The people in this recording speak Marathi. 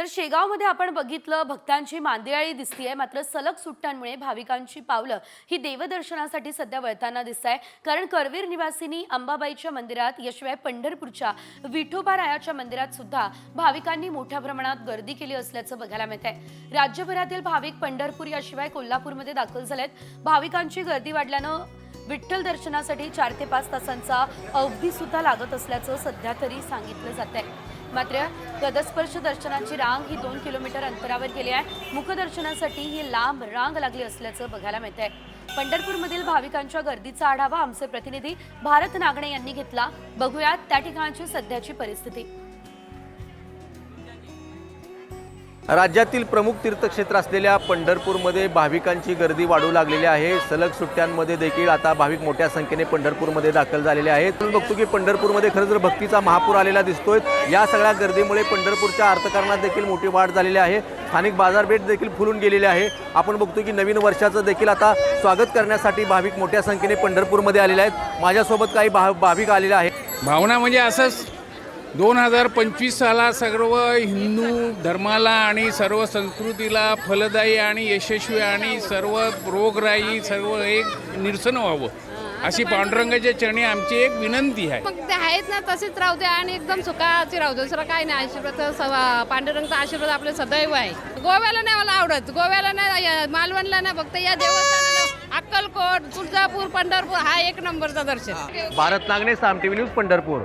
तर शेगावमध्ये आपण बघितलं भक्तांची मांदियाळी दिसतीये, मात्र सलग सुट्ट्यांमुळे भाविकांची पावलं ही देवदर्शनासाठी सध्या वळताना दिसताय। कारण करवीर निवासिनी अंबाबाईच्या मंदिरात याशिवाय पंढरपूरच्या विठोबारायाच्या मंदिरात सुद्धा भाविकांनी मोठ्या प्रमाणात गर्दी केली असल्याचं बघायला मिळतंय। राज्यभरातील भाविक पंढरपूर याशिवाय कोल्हापूरमध्ये दाखल झालेत। भाविकांची गर्दी वाढल्यानं विठ्ठल दर्शनासाठी 4 ते 5 तासांचा अवधी सुद्धा लागत असल्याचं सध्या तरी सांगितलं जातंय। मात्र पदस्पर्श दर्शनाची रांग ही 2 किलोमीटर अंतरावर गेली आहे। मुखदर्शनासाठी ही लांब रांग लागली असल्याचं बघायला मिळतंय। पंढरपूरमधील भाविकांच्या गर्दीचा आढावा आमचे प्रतिनिधी भारत नागणे यांनी घेतला। बघूयात त्या ठिकाणची सध्याची परिस्थिती। राज्यातील प्रमुख तीर्थक्षेत्र असलेल्या पंढरपूरमध्ये भाविकांची गर्दी वाढू लागलेली आहे। सलग सुट्ट्यांमध्ये देखील आता भाविक मोठ्या संख्येने पंढरपूरमध्ये दाखल झालेले आहेत। आपण बघतो की पंढरपूरमध्ये खरं तर भक्तीचा महापूर आलेला दिसतोय। या सगळ्या गर्दीमुळे पंढरपूरच्या अर्थकारणात देखील मोठी वाढ झालेली आहे। स्थानिक बाजारपेठ देखील फुलून गेलेली आहे। आपण बघतो की नवीन वर्षाचं देखील आता स्वागत करण्यासाठी भाविक मोठ्या संख्येने पंढरपूरमध्ये आलेले आहेत। माझ्यासोबत काही भाविक आलेले आहेत। भावना म्हणजे असंच 2025 साला सर्व हिंदू धर्माला आणि सर्व संस्कृतीला फलदायी आणि यशस्वी आणि सर्व रोगराई सर्व एक निरसन व्हावं अशी पांडुरंगाच्या चरणी आमची एक विनंती आहे। मग ते आहेत ना तसेच राहू दे आणि एकदम सुखाची राहू दे, दुसरं काय नाही। आशीर्वाद पांडुरंगाचा आशीर्वाद आपले सदैव आहे। गोव्याला नाही मला आवडत, गोव्याला नाही, मालवणला नाही, फक्त या देवस्थानाला अक्कलकोट, तुळजापूर, पंढरपूर हा एक नंबरचा दर्शन। भारत नागणे, साम टीव्ही न्यूज, पंढरपूर।